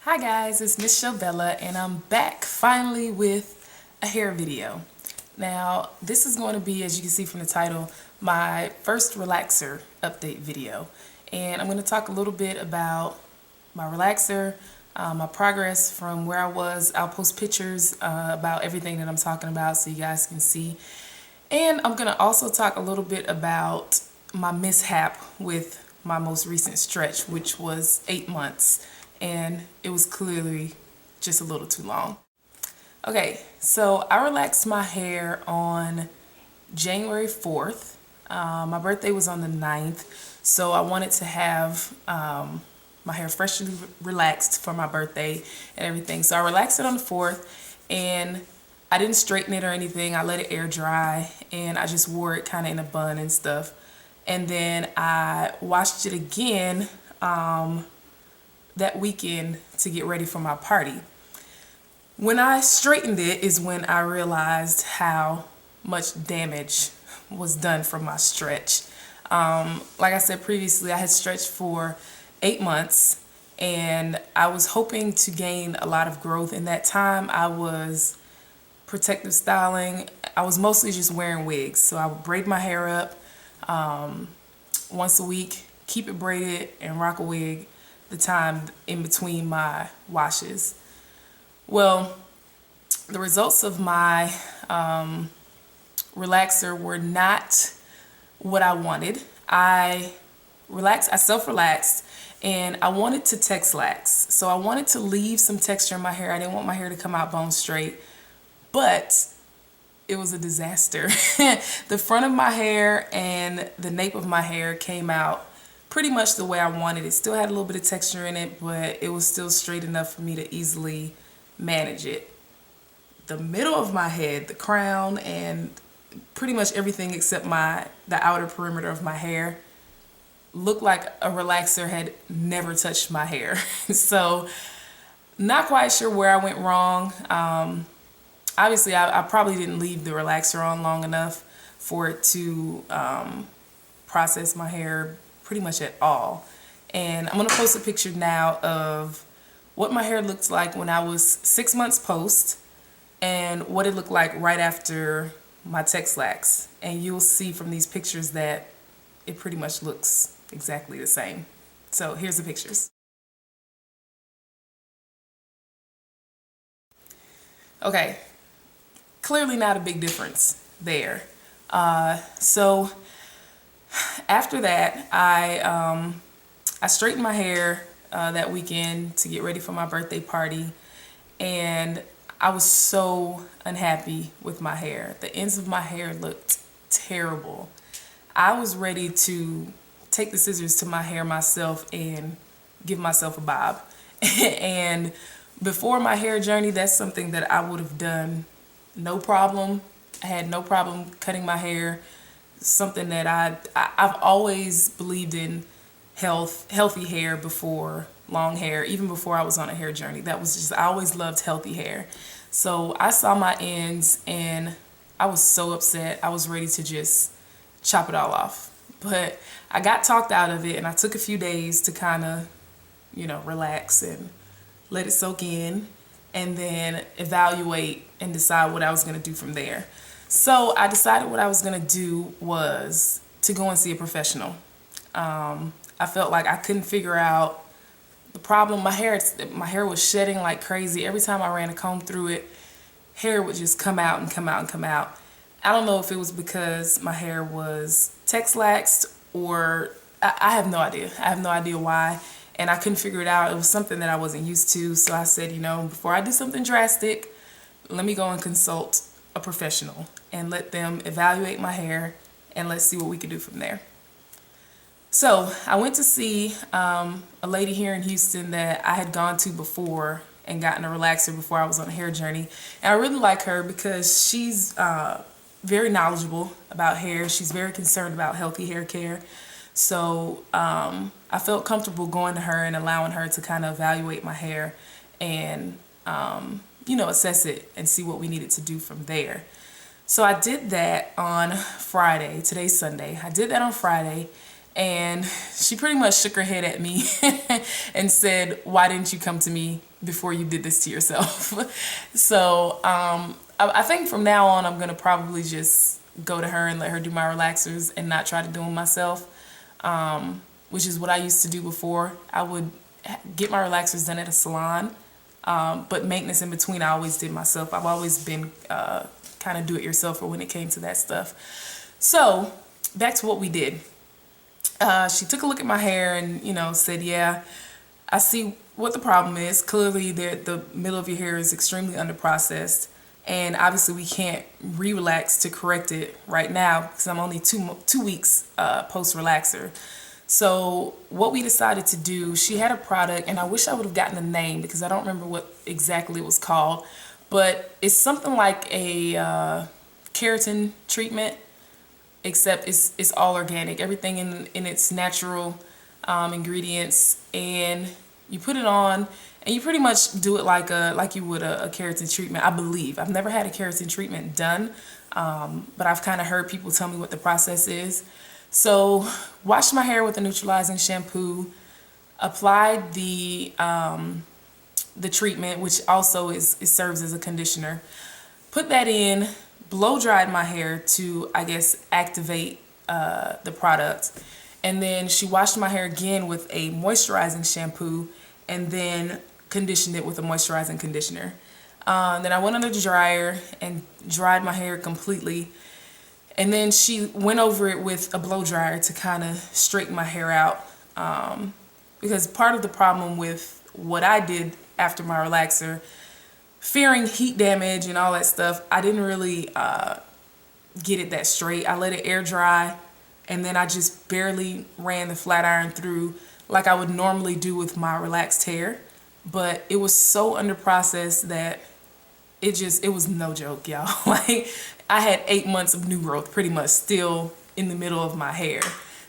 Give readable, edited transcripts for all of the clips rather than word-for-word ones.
Hi guys, it's Miss Shovella and I'm back finally with a hair video. Now this is going to be, as you can see from the title, my first relaxer update video. And I'm going to talk a little bit about my relaxer, my progress from where I was. I'll post pictures about everything that I'm talking about so you guys can see. And I'm going to also talk a little bit about my mishap with my most recent stretch, which was 8 months. And it was clearly just a little too long. Okay, so I relaxed my hair on January 4th. My birthday was on the 9th, so I wanted to have my hair freshly relaxed for my birthday and everything. So I relaxed it on the 4th, and I didn't straighten it or anything. I let it air dry, and I just wore it kind of in a bun and stuff. And then I washed it again that weekend to get ready for my party. When I straightened it is when I realized how much damage was done from my stretch. Like I said previously, I had stretched for 8 months and I was hoping to gain a lot of growth. In that time, I was protective styling. I was mostly just wearing wigs. So I would braid my hair up once a week, keep it braided, and rock a wig the time in between my washes. Well, the results of my relaxer were not what I wanted. I self-relaxed, and I wanted to Texlax. So I wanted to leave some texture in my hair. I didn't want my hair to come out bone straight, but it was a disaster. The front of my hair and the nape of my hair came out pretty much the way I wanted. It still had a little bit of texture in it, but it was still straight enough for me to easily manage it. The middle of my head, the crown, and pretty much everything except the outer perimeter of my hair looked like a relaxer had never touched my hair. So not quite sure where I went wrong. Obviously, I probably didn't leave the relaxer on long enough for it to process my hair pretty much at all. And I'm gonna post a picture now of what my hair looked like when I was 6 months post and what it looked like right after my Texlax. And you'll see from these pictures that it pretty much looks exactly the same. So here's the pictures. Okay, clearly not a big difference there. So after that, I straightened my hair that weekend to get ready for my birthday party, and I was so unhappy with my hair. The ends of my hair looked terrible. I was ready to take the scissors to my hair myself and give myself a bob. And before my hair journey, that's something that I would have done no problem. I had no problem cutting my hair. Something that I've always believed in healthy hair before long hair, even before I was on a hair journey. That was just, I always loved healthy hair. So I saw my ends and I was so upset. I was ready to just chop it all off. But I got talked out of it, and I took a few days to kind of, relax and let it soak in, and then evaluate and decide what I was going to do from there. So I decided what I was going to do was to go and see a professional. I felt like I couldn't figure out the problem. My hair was shedding like crazy. Every time I ran a comb through it, hair would just come out and come out and come out. I don't know if it was because my hair was Texlaxed or I have no idea. I have no idea why. And I couldn't figure it out. It was something that I wasn't used to. So I said, before I do something drastic, let me go and consult a professional and let them evaluate my hair, and let's see what we can do from there. So I went to see a lady here in Houston that I had gone to before and gotten a relaxer before I was on a hair journey. And I really like her because she's very knowledgeable about hair. She's very concerned about healthy hair care. So I felt comfortable going to her and allowing her to kind of evaluate my hair and assess it and see what we needed to do from there. So I did that on Friday. Today's Sunday. I did that on Friday, and she pretty much shook her head at me and said, "Why didn't you come to me before you did this to yourself. So I think from now on, I'm gonna probably just go to her and let her do my relaxers and not try to do them myself, which is what I used to do before. I would get my relaxers done at a salon, but maintenance in between, I always did myself. I've always been kind of do-it-yourselfer when it came to that stuff. So back to what we did. She took a look at my hair and, said, yeah, I see what the problem is. Clearly, the middle of your hair is extremely underprocessed. And obviously, we can't re-relax to correct it right now because I'm only two weeks post-relaxer. So what we decided to do, she had a product, and I wish I would have gotten the name because I don't remember what exactly it was called. But it's something like a keratin treatment, except it's all organic, everything in its natural ingredients, and you put it on and you pretty much do it like you would a keratin treatment, I believe. I've never had a keratin treatment done, but I've kind of heard people tell me what the process is. So washed my hair with a neutralizing shampoo, applied the treatment, which also it serves as a conditioner, put that in, blow dried my hair to, I guess, activate the product. And then she washed my hair again with a moisturizing shampoo and then conditioned it with a moisturizing conditioner. Then I went under the dryer and dried my hair completely. And then she went over it with a blow dryer to kind of straighten my hair out. Because part of the problem with what I did after my relaxer, fearing heat damage and all that stuff, I didn't really get it that straight. I let it air dry, and then I just barely ran the flat iron through like I would normally do with my relaxed hair. But it was so underprocessed that it was no joke, y'all. Like, I had 8 months of new growth pretty much still in the middle of my hair.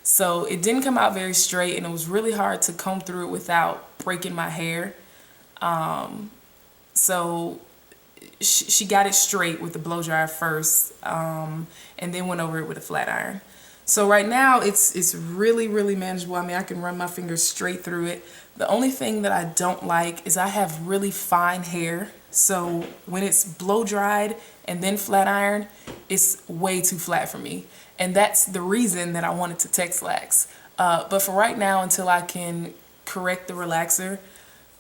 So it didn't come out very straight, and it was really hard to comb through it without breaking my hair. So she got it straight with the blow dryer first, and then went over it with a flat iron. So right now it's really, really manageable. I mean, I can run my fingers straight through it. The only thing that I don't like is I have really fine hair. So when it's blow dried and then flat ironed, it's way too flat for me. And that's the reason that I wanted to Texlax. But for right now, until I can correct the relaxer,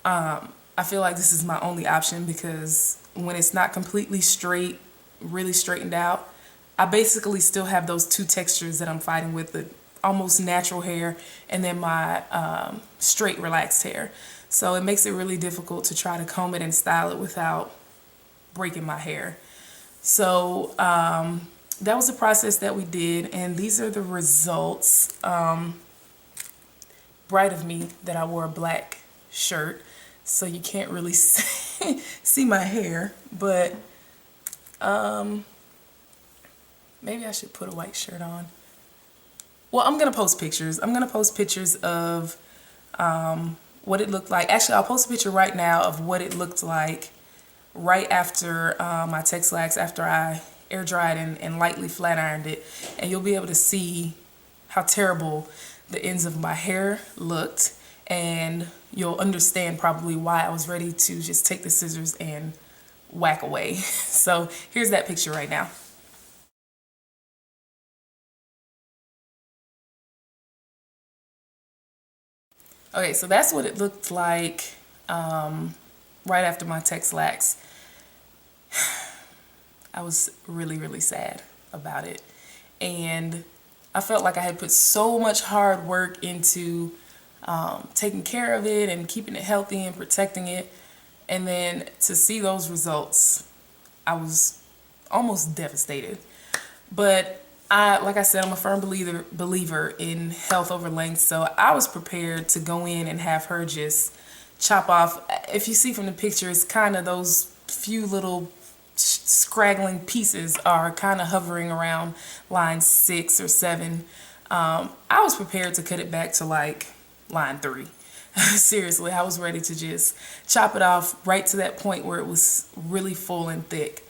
I feel like this is my only option, because when it's not completely straight, really straightened out, I basically still have those two textures that I'm fighting with, the almost natural hair and then my straight relaxed hair. So it makes it really difficult to try to comb it and style it without breaking my hair. So that was the process that we did, and these are the results. Bright of me that I wore a black shirt, so you can't really see my hair, but maybe I should put a white shirt on. Well, I'm gonna post pictures. I'm gonna post pictures of what it looked like. Actually, I'll post a picture right now of what it looked like right after my Texlax, after I air dried and lightly flat ironed it, and you'll be able to see how terrible the ends of my hair looked, and you'll understand probably why I was ready to just take the scissors and whack away. So here's that picture right now. Okay, so that's what it looked like right after my Texlax. I was really, really sad about it. And I felt like I had put so much hard work into taking care of it and keeping it healthy and protecting it. And then to see those results, I was almost devastated. But like I said, I'm a firm believer in health over length. So I was prepared to go in and have her just chop off. If you see from the picture, it's kind of those few little scraggling pieces are kind of hovering around line 6 or 7. I was prepared to cut it back to like line 3. Seriously, I was ready to just chop it off right to that point where it was really full and thick.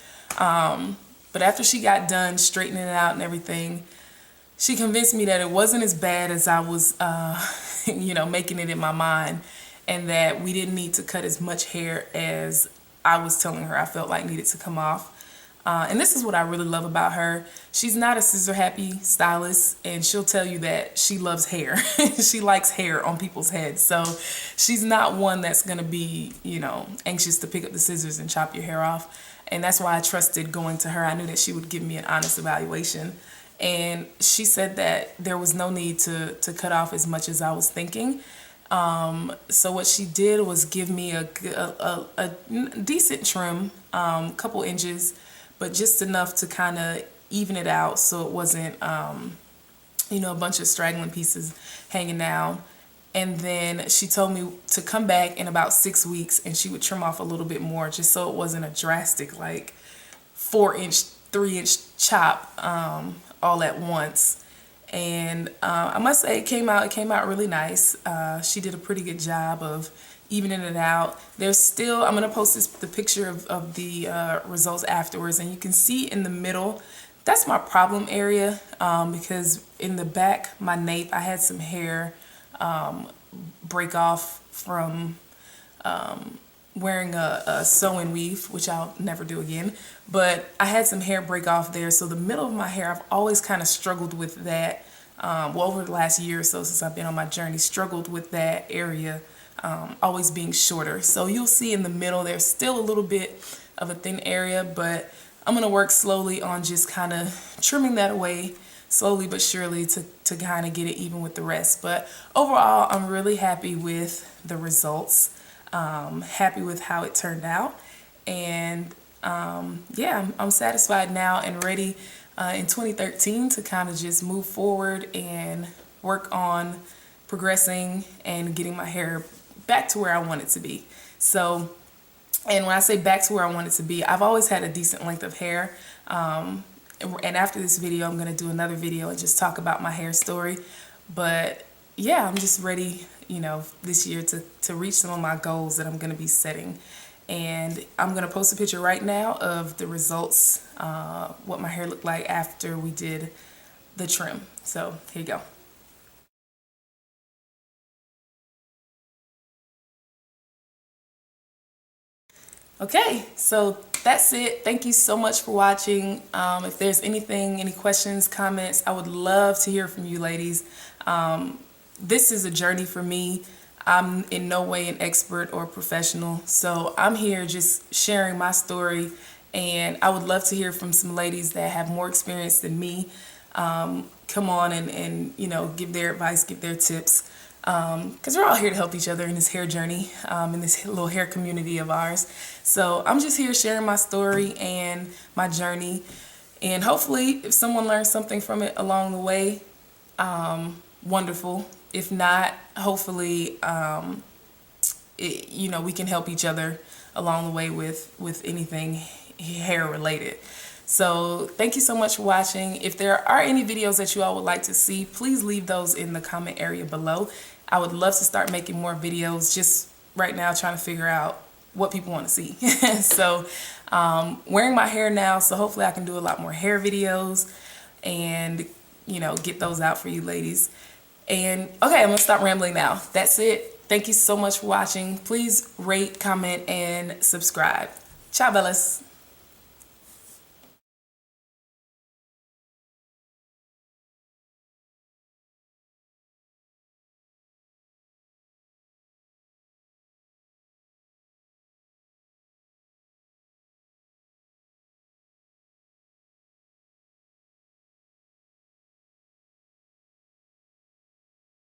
But after she got done straightening it out and everything, she convinced me that it wasn't as bad as I was, making it in my mind. and that we didn't need to cut as much hair as I was telling her I felt like needed to come off. And this is what I really love about her. She's not a scissor happy stylist, and she'll tell you that she loves hair. She likes hair on people's heads. So she's not one that's going to be, you know, anxious to pick up the scissors and chop your hair off. And that's why I trusted going to her. I knew that she would give me an honest evaluation. And she said that there was no need to cut off as much as I was thinking. So what she did was give me a decent trim, couple inches, but just enough to kind of even it out so it wasn't, you know, a bunch of straggling pieces hanging down. And then she told me to come back in about 6 weeks and she would trim off a little bit more just so it wasn't a drastic like 4-inch, 3-inch chop all at once. And I must say it came out really nice. She did a pretty good job of evening it out. There's still, I'm gonna post the picture of the results afterwards, and you can see in the middle, that's my problem area, because in the back, my nape, I had some hair break off from wearing a sew-in weave, which I'll never do again, but I had some hair break off there. So the middle of my hair, I've always kind of struggled with that, well, over the last year or so since I've been on my journey, struggled with that area always being shorter. So you'll see in the middle there's still a little bit of a thin area, but I'm gonna work slowly on just kind of trimming that away slowly but surely to kind of get it even with the rest. But overall, I'm really happy with the results, happy with how it turned out, and yeah, I'm satisfied now and ready in 2013 to kind of just move forward and work on progressing and getting my hair back to where I want it to be. So, and when I say back to where I want it to be, I've always had a decent length of hair. And after this video, I'm going to do another video and just talk about my hair story. But yeah, I'm just ready, you know, this year to reach some of my goals that I'm going to be setting. And I'm going to post a picture right now of the results, what my hair looked like after we did the trim. So here you go. Okay, so that's it. Thank you so much for watching. If there's any questions, comments, I would love to hear from you ladies. This is a journey for me. I'm in no way an expert or professional, so I'm here just sharing my story, and I would love to hear from some ladies that have more experience than me. Come on and you know, give their advice, give their tips. Because we're all here to help each other in this hair journey, in this little hair community of ours. So I'm just here sharing my story and my journey, and hopefully if someone learns something from it along the way, wonderful. If not, hopefully you know, we can help each other along the way with anything hair related. So thank you so much for watching. If there are any videos that you all would like to see, please leave those in the comment area below. I would love to start making more videos, just right now trying to figure out what people want to see. So wearing my hair now, so hopefully I can do a lot more hair videos and, you know, get those out for you ladies. And okay, I'm gonna stop rambling now. That's it. Thank you so much for watching. Please rate, comment, and subscribe. Ciao, bellas.